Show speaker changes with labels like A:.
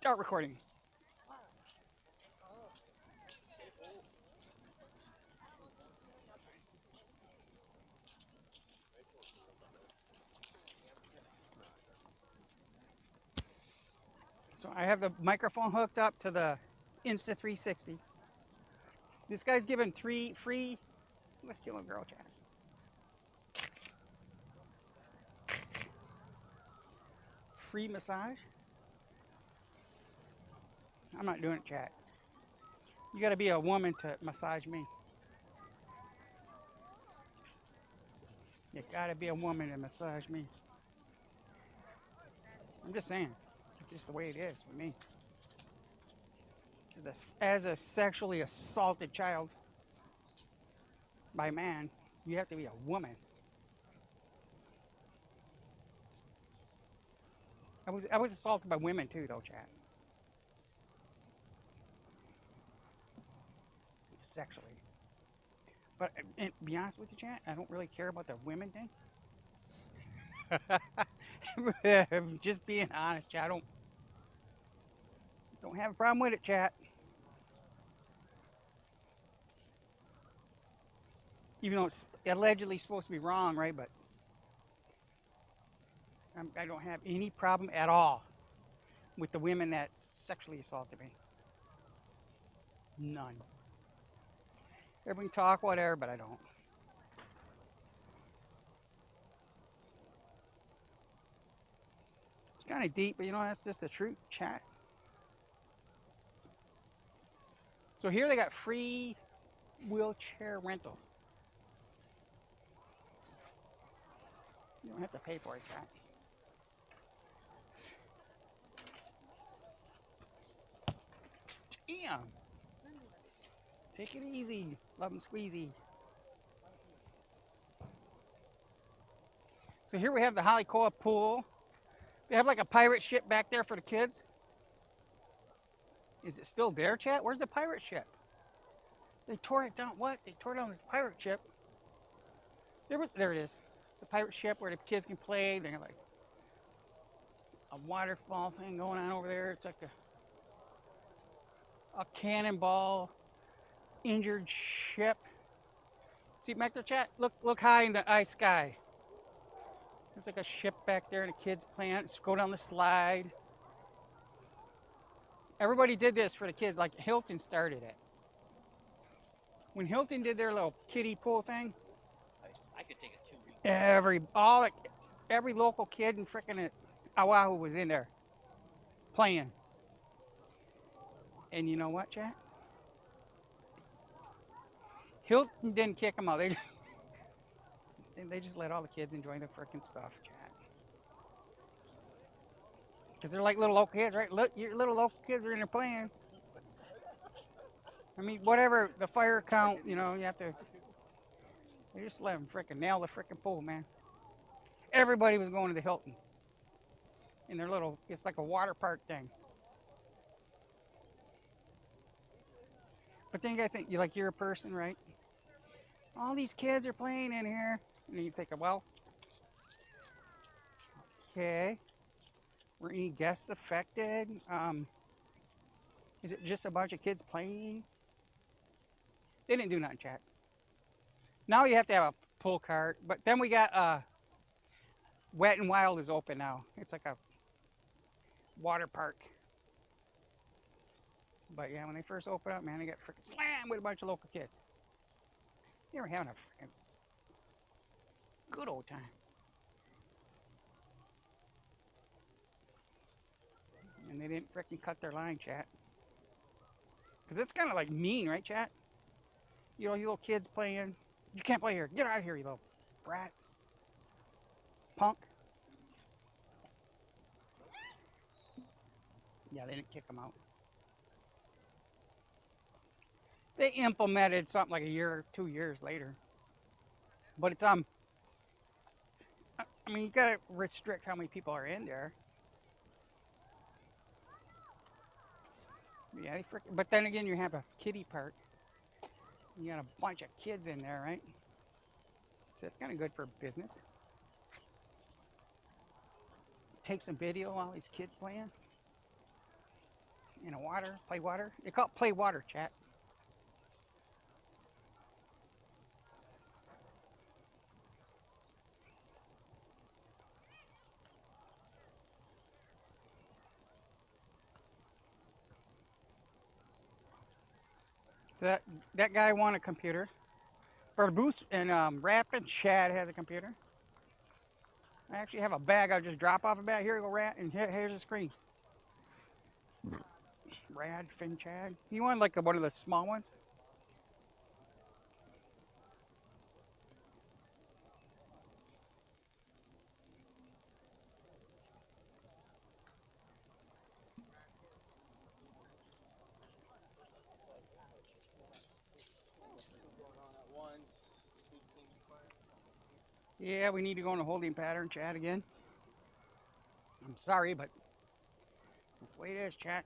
A: Start recording. So I have the microphone hooked up to the Insta 360. This guy's giving three free. Let's kill a girl chat. Free massage. I'm not doing it, chat. You got to be a woman to massage me. You got to be a woman to massage me. I'm just saying. It's just the way it is with me. As a sexually assaulted child by a man, you have to be a woman. I was assaulted by women too, though, chat. Sexually. But and be honest with you, chat, I don't really care about the women thing. Just being honest, chat. I don't have a problem with it, chat. Even though it's allegedly supposed to be wrong, right? But I don't have any problem at all with the women that sexually assaulted me. None. Everyone talk whatever, but I don't. It's kind of deep, but that's just the truth, chat. So here they got free wheelchair rental. You don't have to pay for it, chat. Damn. Take it easy. Love and squeezy. So here we have the Halikoa pool. They have like a pirate ship back there for the kids. Is it still there, chat? Where's the pirate ship? They tore it down. What? They tore down the pirate ship. There it is. The pirate ship where the kids can play. They got like a waterfall thing going on over there. It's like a cannonball injured ship. See, back there, chat? Look high in the ice sky. There's like a ship back there and the kids playing. Just go down the slide. Everybody did this for the kids. Like Hilton started it. When Hilton did their little kiddie pool thing,
B: I could take a 2 week.
A: every local kid in frickin' Oahu was in there playing. And you know what, chat? Hilton didn't kick them out. They just let all the kids enjoy the frickin' stuff, chat. Because they're like little local kids, right? Look, your little local kids are in there playing. I mean, whatever the fire count, you have to. They just let them frickin' nail the frickin' pool, man. Everybody was going to the Hilton in their little. It's like a water park thing. But then you gotta think, you're a person, right? All these kids are playing in here, and then you think, well, okay, were any guests affected? Is it just a bunch of kids playing? They didn't do nothing, chat. Now you have to have a pull cart, but then we got Wet and Wild is open now. It's like a water park. But yeah, when they first opened up, man, they got freaking slammed with a bunch of local kids. They were having a freaking good old time. And they didn't freaking cut their line, chat. Because it's kind of like mean, right, chat? You little kids playing. You can't play here. Get out of here, you little brat. Punk. Yeah, they didn't kick them out. They implemented something like a year or 2 years later. But it's I mean, you gotta restrict how many people are in there. Yeah, but then again, you have a kiddie park. You got a bunch of kids in there, right? So it's kind of good for business. Take some video while these kids playing. In a water, play water. They call it play water, chat. So that guy won a computer. For Boost and Rapid, Chad has a computer. I actually have a bag. I'll just drop off a bag. Here you go, Rat, and here's the screen. Rad, Finn, Chad. You want like one of the small ones? Yeah, we need to go in a holding pattern, Chad, again. I'm sorry, but that's the way it is, Chad.